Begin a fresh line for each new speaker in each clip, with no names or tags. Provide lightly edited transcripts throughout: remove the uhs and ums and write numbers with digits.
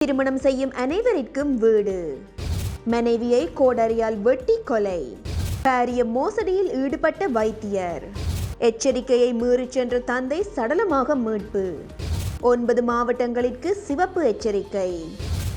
திருமணம் செய்யும் அனைவருக்கும் வீடு. மனைவியை கோடரியால் வெட்டி கொலை. பாரிய மோசடியில் ஈடுபட்ட வைத்தியர். எச்சரிக்கையை மீறிச் சென்ற தந்தை சடலமாக மீட்பு. 9 மாவட்டங்களுக்கு சிவப்பு எச்சரிக்கை.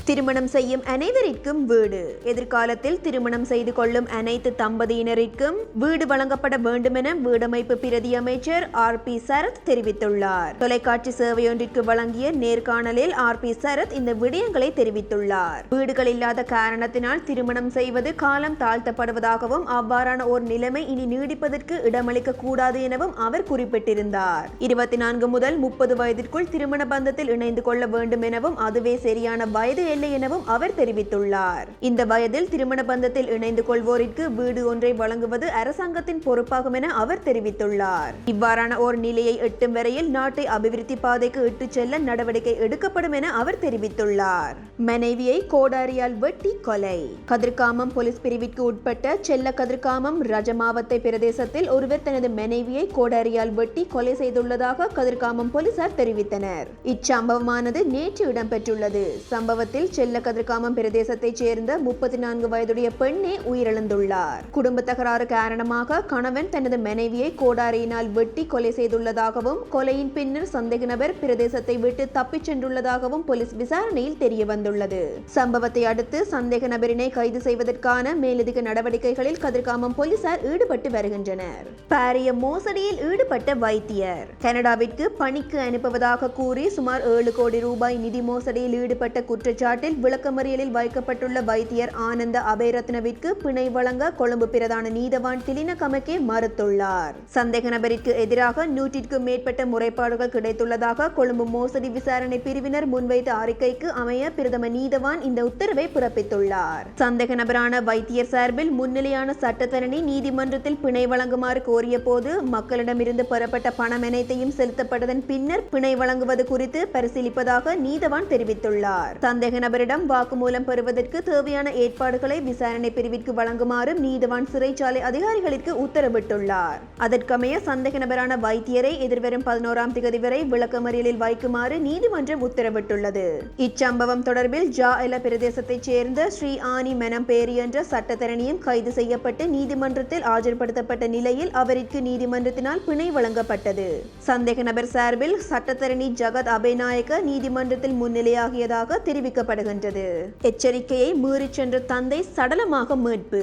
திருமணம் செய்யும் அனைவருக்கும் வீடு. எதிர்காலத்தில் திருமணம் செய்து கொள்ளும் அனைத்து தம்பதியினருக்கும் வீடு வழங்கப்பட வேண்டும் என வீடமைப்பு பிரதி அமைச்சர் RP சரத் தெரிவித்துள்ளார். தொலைக்காட்சி சேவையொன்றிற்கு வழங்கிய நேர்காணலில் RP சரத் இந்த விடயங்களை தெரிவித்துள்ளார். வீடுகள் இல்லாத காரணத்தினால் திருமணம் செய்வது காலம் தாழ்த்தப்படுவதாகவும் அவ்வாறான ஒரு நிலைமை இனி நீடிப்பதற்கு இடமளிக்க கூடாது எனவும் அவர் குறிப்பிட்டிருந்தார். 24 முதல் 30 வயதிற்குள் திருமண பந்தத்தில் இணைந்து கொள்ள வேண்டும் எனவும் அதுவே சரியான வயது இல்லை எனவும் அவர் தெரிவித்துள்ளார். இந்த வயதில் திருமண பந்தத்தில் இணைந்து கொள்வோருக்கு வீடு ஒன்றை வழங்குவது அரசாங்கத்தின் பொறுப்பாகும் என அவர் தெரிவித்துள்ளார். இவ்வாறான ஒரு நிலையை எட்டும் வரையில் நாட்டை அபிவிருத்தி பாதைக்கு இட்டுச் செல்ல நடவடிக்கை எடுக்கப்படும் என அவர் தெரிவித்துள்ளார். மனைவியை கோடாரியால் வெட்டி கொலை. கதிர்காமம் போலீஸ் பிரிவிற்கு உட்பட்ட செல்ல கதிர்காமம் ரஜமாவத்தை பிரதேசத்தில் ஒருவர் தனது மனைவியை கோடாரியால் வெட்டி கொலை செய்துள்ளதாக கதிர்காமம் போலீசார் தெரிவித்தனர். இச்சம்பவமானது நேற்று இடம்பெற்றுள்ளது. சம்பவத்தில் செல்ல கதிர்காமம் பிரதேசத்தைச் சேர்ந்த 34 வயதுடைய பெண்ணே உயிரிழந்துள்ளார். குடும்ப தகராறு காரணமாக கணவன் தனது மனைவியை கோடாரியினால் வெட்டி கொலை செய்துள்ளதாகவும் கொலையின் பின்னர் சந்தேக நபர் பிரதேசத்தை விட்டு தப்பிச் சென்றுள்ளதாகவும் போலீஸ் விசாரணையில் தெரிய வந்துள்ளது. சம்பவத்தை அடுத்து சந்தேக நபரினை கைது செய்வதற்கான மேலதிக நடவடிக்கைகளில் கதிர்காமம் போலீசார் ஈடுபட்டு வருகின்றனர். பாரிய மோசடியில் ஈடுபட்ட வைத்தியர். கனடாவிற்கு பணிக்கு அனுப்புவதாக கூறி சுமார் 7 கோடி ரூபாய் நிதி மோசடியில் ஈடுபட்ட குற்றச்சாட்டில் விளக்கமறியலில் வைக்கப்பட்டுள்ள வைத்தியர் ஆனந்த அபேரத்னவிற்கு பிணை வழங்க கொழும்பு பிரதான நீதவான் திலின கமக்கே மறுத்துள்ளார். சந்தேக நபருக்கு எதிராக 100க்கும் மேற்பட்ட முறைப்பாடுகள் கிடைத்துள்ளதாக கொழும்பு மோசடி விசாரணை பிரிவினர் முன்வைத்த அறிக்கைக்கு அமைய பிரதம நீதவான் இந்த உத்தரவை பிறப்பித்துள்ளார். சந்தேக நபரான வைத்தியர் சார்பில் முன்னிலையான சட்டத்தரணி நீதிமன்றத்தில் பிணை வழங்குமாறு கோரிய போது மக்களிடமிருந்து பெறப்பட்ட பணம் அனைத்தையும் செலுத்தப்பட்டதன் பின்னர் பிணை வழங்குவது குறித்து பரிசீலிப்பதாக நீதவான் தெரிவித்துள்ளார். சந்தேக நபரிடம் வாக்குமூலம் பெறுவதற்கு தேவையான ஏற்பாடுகளை விசாரணை பிரிவிற்கு வழங்குமாறும் நீதவான் சிறைச்சாலை அதிகாரிகளுக்கு உத்தரவிட்டுள்ளார். அதற்கமைய சந்தேக நபரான வைத்தியரை எதிர்வரும் 11ஆம் தேதி வரை விளக்கமறியலில் வைக்குமாறு நீதிமன்றம் உத்தரவிட்டுள்ளது. இச்சம்பவம் தொடர்பில் ஜாஎல பிரதேசத்தைச் சேர்ந்த ஸ்ரீ ஆனி மெனம்பேரி என்ற சட்டத்தரணியும் கைது செய்யப்பட்டு நீதிமன்றத்தில் ஆஜர்படுத்தப்பட்ட நிலையில் அவருக்கு நீதிமன்றத்தினால் பிணை வழங்கப்பட்டது. சந்தேக நபர் சார்பில் சட்டத்தரணி ஜகத் அபேநாயக்க நீதிமன்றத்தில் முன்னிலையாகியதாக தெரிவிக்கப்படுகின்றது. எச்சரிக்கையை மீறிச் சென்ற தந்தை சடலமாக மீட்பு.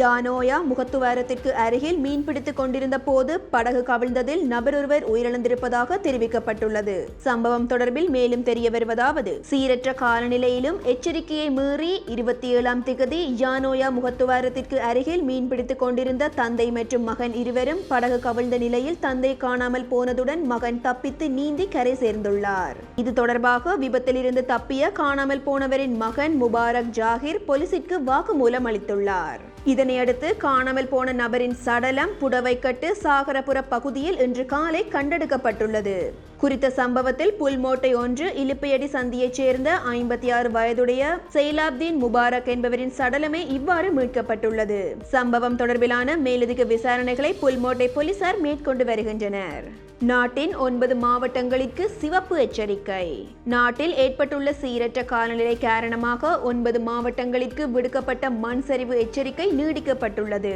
யானோயா முகத்துவாரத்திற்கு அருகில் மீன்பிடித்துக் கொண்டிருந்த போது படகு கவிழ்ந்ததில் நபர் ஒருவர் உயிரிழந்திருப்பதாக தெரிவிக்கப்பட்டுள்ளது. சம்பவம் தொடர்பில் மேலும் தெரிய வருவதாவது: சீரற்ற காலநிலையிலும் எச்சரிக்கையை மீறி 27ஆம் தேதி யானோயா முகத்துவாரத்திற்கு அருகில் மீன்பிடித்துக் கொண்டிருந்த தந்தை மற்றும் மகன் இருவரும் படகு கவிழ்ந்த நிலையில் தந்தை காணாமல் போனதுடன் மகன் தப்பித்து நீந்தி கரை சேர்ந்துள்ளார். இது தொடர்பாக விபத்தில் இருந்து தப்பிய காணாமல் போனவரின் மகன் முபாரக் ஜாகிர் போலீசிற்கு வாக்குமூலம் அளித்துள்ளார். இதனையடுத்து காணாமல் போன நபரின் சடலம் புடவைக்கட்டு சாகரபுர பகுதியில் இன்று காலை கண்டெடுக்கப்பட்டுள்ளது. குறித்த சம்பவத்தில் புல்மோட்டை ஒன்று இலுப்பையடி சந்தியைச் சேர்ந்த 56 வயதுடைய செயலாப்தீன் முபாரக் என்பவரின் சடலமே இவ்வாறு மீட்கப்பட்டுள்ளது. சம்பவம் தொடர்பிலான மேலதிக விசாரணைகளை புல்மோட்டை போலீசார் மேற்கொண்டு வருகின்றனர். நாட்டின் 9 மாவட்டங்களுக்கு சிவப்பு எச்சரிக்கை. நாட்டில் ஏற்பட்டுள்ள சீரற்ற காலநிலை காரணமாக 9 மாவட்டங்களுக்கு விடுக்கப்பட்ட மண் சரிவு எச்சரிக்கை நீடிக்கப்பட்டுள்ளது.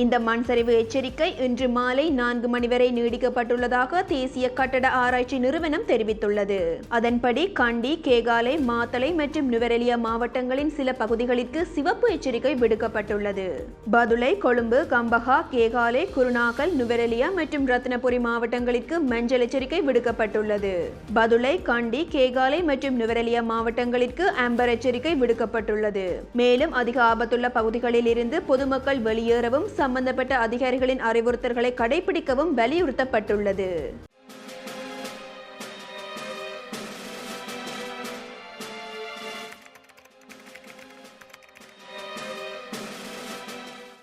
இந்த மண் சரிவு எச்சரிக்கை இன்று மாலை 4 மணி வரை நீடிக்கப்பட்டுள்ளதாக தேசிய கட்டட ஆராய்ச்சி நிறுவனம் தெரிவித்துள்ளது. அதன்படி கண்டி, கேகாலை, மாத்தளை மற்றும் நுவரெலியா மாவட்டங்களின் சில பகுதிகளுக்கு சிவப்பு எச்சரிக்கை விடுக்கப்பட்டுள்ளது. பதுளை, கொழும்பு, கம்பஹா, கேகாலை, குருநாகல், நுவரெலியா மற்றும் ரத்னபுரி மாவட்டங்களுக்கு மஞ்சள் எச்சரிக்கை விடுக்கப்பட்டுள்ளது. பதுளை, கண்டி, கேகாலை மற்றும் நுவரெலியா மாவட்டங்களுக்கு அம்பர் எச்சரிக்கை விடுக்கப்பட்டுள்ளது. மேலும் அதிக ஆபத்துள்ள பகுதிகளில் இருந்து பொதுமக்கள் வெளியேறவும் சம்பந்தப்பட்ட அதிகாரிகளின் அறிவுறுத்தல்களை கடைபிடிக்கவும் வலியுறுத்தப்பட்டுள்ளது.